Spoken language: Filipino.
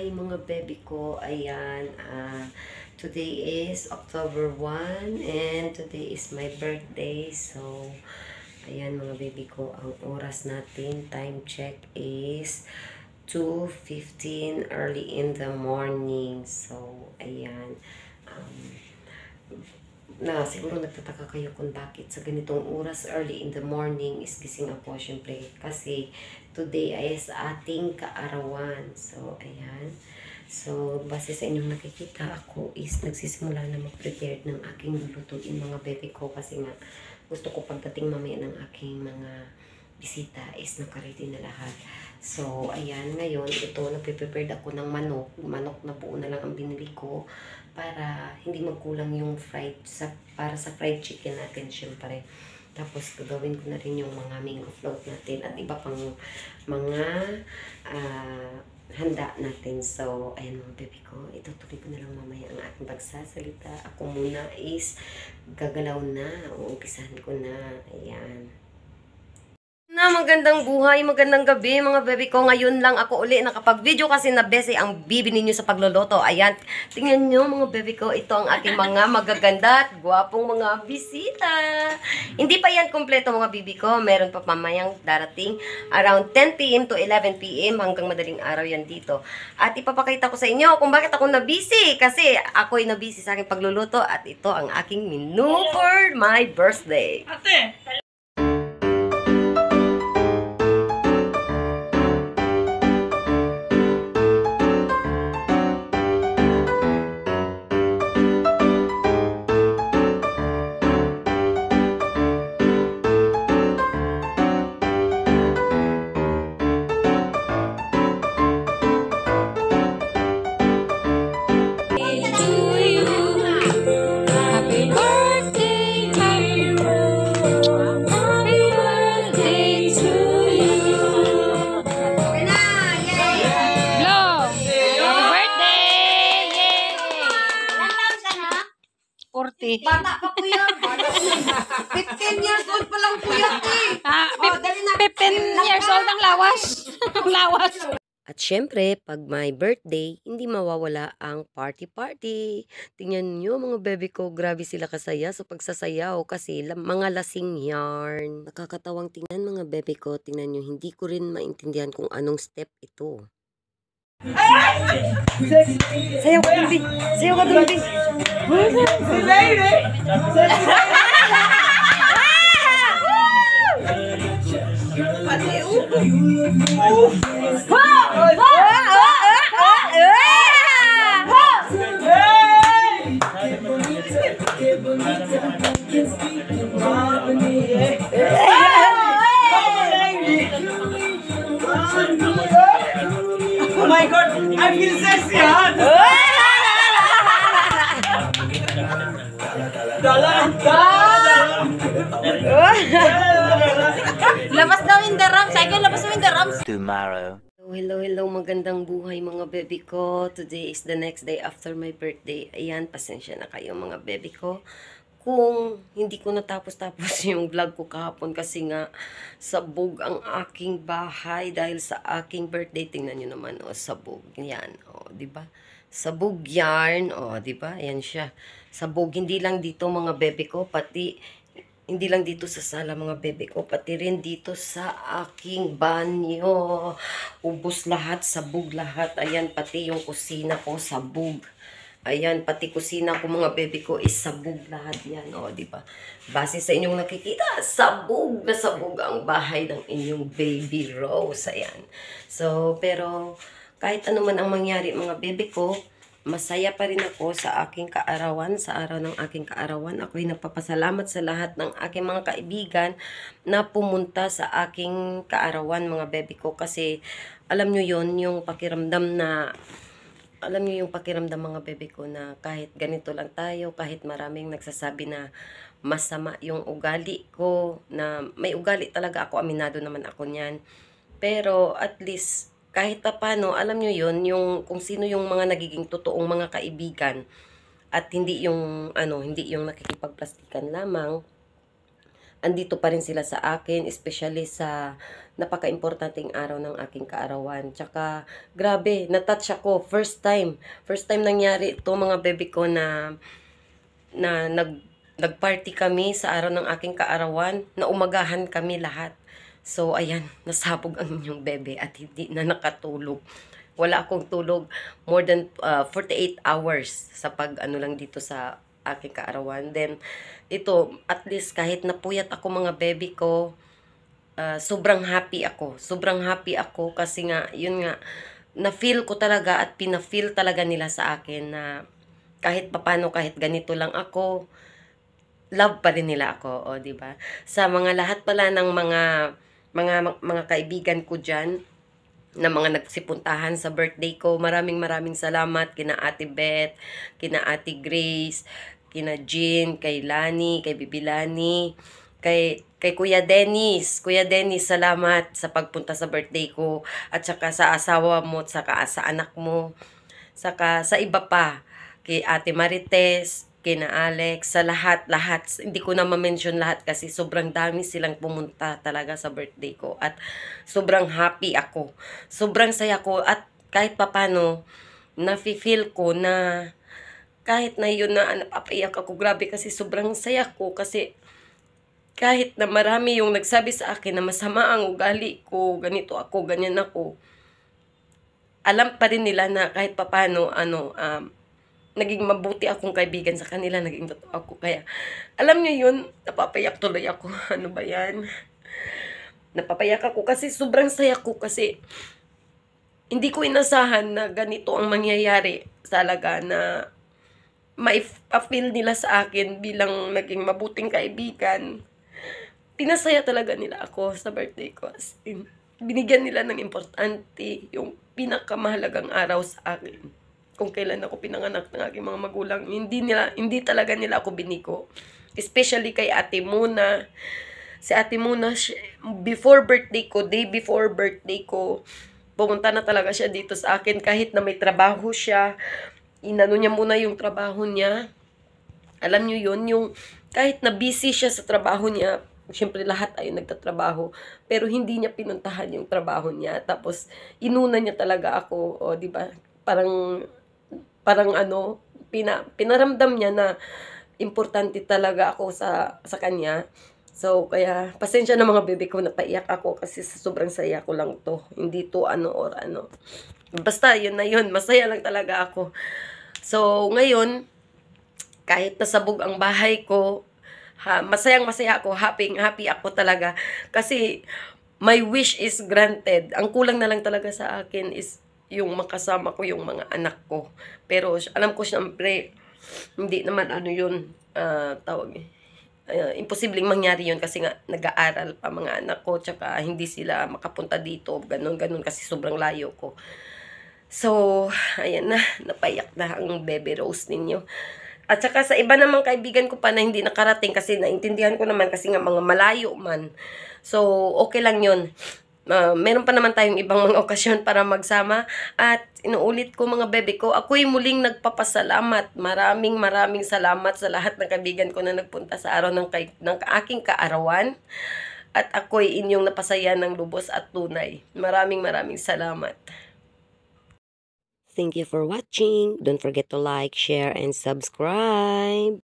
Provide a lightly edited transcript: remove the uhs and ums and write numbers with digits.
Hi mga baby ko, ayan, today is October 1 and today is my birthday. So, ayan mga baby ko, ang oras natin, time check is 2:15 early in the morning. So, ayan, siguro nagtataka kayo kung bakit sa ganitong oras early in the morning is gising ako, syempre kasi today ay sa ating kaarawan. So ayan, so base sa inyong nakikita, ako is nagsisimula na mag-prepare ng aking lulutuin mga bebe ko kasi nga gusto ko pagdating mamaya ng aking mga bisita is nakaready na lahat. So ayan, ngayon ito nagpe-prepare ako ng manok na buo na lang ang binili ko para hindi magkulang yung para sa fried chicken natin syempre. Tapos gagawin ko na rin yung mga mango float natin at iba pang mga handa natin. So ayan mga baby ko, itutuloy ko na lang mamaya ang aking pagsasalita. Ako muna is gagalaw na, uumpisahan ko na. Ayan. Magandang buhay, magandang gabi mga baby ko. Ngayon lang ako uli nakapag-video kasi nabese ang bibi ninyo sa pagluluto. Ayan, tingnan nyo mga baby ko, ito ang aking mga magaganda at gwapong mga bisita. Hindi pa yan kompleto mga baby ko, meron pa pamayang darating around 10 PM to 11 PM hanggang madaling araw yan dito. At ipapakita ko sa inyo kung bakit ako nabisi, kasi ako'y nabisi sa aking pagluluto at ito ang aking menu for my birthday. Ate! Bata pa po yan. 15 years old pa lang po yan eh. 15 years old ang lawas. Ang lawas. At syempre, pag my birthday, hindi mawawala ang party-party. Tingnan nyo mga baby ko, grabe sila kasaya sa pagsasayaw kasi mga lasing yarn. Nakakatawang tingnan mga baby ko, tingnan nyo, hindi ko rin maintindihan kung anong step ito. Sayaw ka dun, Bi! Sayaw ka dun, Bi! Si Lady! Oh my God, I feel sexy, huh? Labas daw in the rams. Ay, labas daw in the rams. Tomorrow. Hello, magandang buhay mga baby ko. Today is the next day after my birthday. Ayan, pasensya na kayo mga baby ko kung hindi ko natapos-tapos yung vlog ko kahapon kasi nga sabog ang aking bahay dahil sa aking birthday. Tingnan nyo naman, sabog. Yan, di ba? Sabog yarn, di ba? Ayan siya. Sabog, hindi lang dito mga baby ko, pati hindi lang dito sa sala mga bebe ko, pati rin dito sa aking banyo. Ubos lahat, sabog lahat. Ayan, pati yung kusina ko, sabog. Ayan, pati kusina ko mga bebe ko is sabog lahat yan. Di ba? Base sa inyong nakikita, sabog na sabog ang bahay ng inyong baby Rose. Ayan. So, pero kahit ano man ang mangyari mga bebe ko, masaya pa rin ako sa aking kaarawan, sa araw ng aking kaarawan. Ako'y nagpapasalamat sa lahat ng aking mga kaibigan na pumunta sa aking kaarawan, mga baby ko. Kasi, alam nyo yon yung pakiramdam na, alam nyo yung pakiramdam mga baby ko na kahit ganito lang tayo, kahit maraming nagsasabi na masama yung ugali ko, na may ugali talaga ako, aminado naman ako niyan. Pero, at least, kahit pa paano, alam nyo yun, yung, kung sino yung mga nagiging totoong mga kaibigan at hindi yung, hindi yung nakikipagplastikan lamang, andito pa rin sila sa akin, especially sa napaka-importanting araw ng aking kaarawan. Tsaka, grabe, na-touch ako. First time nangyari ito mga baby ko na nagparty kami sa araw ng aking kaarawan, na umagahan kami lahat. So, ayan, nasabog ang inyong bebe at hindi na nakatulog. Wala akong tulog more than 48 hours sa ano lang dito sa aking kaarawan. Then, ito, at least kahit napuyat ako mga baby ko, sobrang happy ako. Sobrang happy ako kasi nga, yun nga, na-feel ko talaga at pina-feel talaga nila sa akin na kahit papano, kahit ganito lang ako, love pa rin nila ako, o di ba? Sa mga lahat pala ng mga kaibigan ko diyan na mga nagsipuntahan sa birthday ko, maraming salamat kina Ate Beth, kina Ate Grace, kina Jean, kay Lani, kay Bibi Lani, kay Kuya Dennis. Kuya Dennis, salamat sa pagpunta sa birthday ko, at saka sa asawa mo, at saka sa anak mo, saka sa iba pa, kay Ate Marites, kina Alex, sa lahat, hindi ko na ma-mention lahat kasi sobrang dami silang pumunta talaga sa birthday ko at sobrang happy ako. Sobrang saya ko at kahit papano, nafe-feel ko na kahit na yun na napapaiyak ako, grabe kasi sobrang saya ko kasi kahit na marami yung nagsabi sa akin na masama ang ugali ko, ganito ako, ganyan ako, alam pa rin nila na kahit papano, naging mabuti akong kaibigan sa kanila, naging totoo ako. Kaya, alam niyo yun, napapayak tuloy ako. Ano ba yan? Napapayak ako kasi sobrang saya ko kasi hindi ko inasahan na ganito ang mangyayari talaga, na ma-feel nila sa akin bilang naging mabuting kaibigan. Pinasaya talaga nila ako sa birthday ko. As in, binigyan nila ng importante yung pinakamahalagang araw sa akin. Kung kailan ako pinanganak ng aking mga magulang, hindi talaga nila ako biniko. Especially kay Ate Muna. Si Ate Muna, before birthday ko, day before birthday ko, pumunta na talaga siya dito sa akin kahit na may trabaho siya. Inano niya muna yung trabaho niya. Alam niyo yun, yung kahit na busy siya sa trabaho niya, siyempre lahat ay nagtatrabaho, pero hindi niya pinuntahan yung trabaho niya. Tapos inuna niya talaga ako, o di ba? Parang pinaramdam niya na importante talaga ako sa kanya. So, kaya, pasensya na mga bebe ko, napaiyak ako kasi sobrang saya ko lang to. Hindi to Basta, yun na yun. Masaya lang talaga ako. So, ngayon, kahit nasabog ang bahay ko, masayang-masaya ako, happy ako talaga. Kasi, my wish is granted. Ang kulang na lang talaga sa akin is yung makasama ko yung mga anak ko. Pero alam ko siyempre, hindi naman imposibleng mangyari yun kasi nga nag-aaral pa mga anak ko, tsaka hindi sila makapunta dito, ganun kasi sobrang layo ko. So, ayan na, napayak na ang baby Rose ninyo. At saka sa iba namang kaibigan ko pa na hindi nakarating kasi naintindihan ko naman kasi nga mga malayo man. So, okay lang yun. Meron pa naman tayong ibang mga okasyon para magsama. At inuulit ko mga bebe ko, ako'y muling nagpapasalamat. Maraming salamat sa lahat ng kaibigan ko na nagpunta sa araw ng aking kaarawan. At ako'y inyong napasaya ng lubos at tunay. Maraming salamat. Thank you for watching. Don't forget to like, share, and subscribe.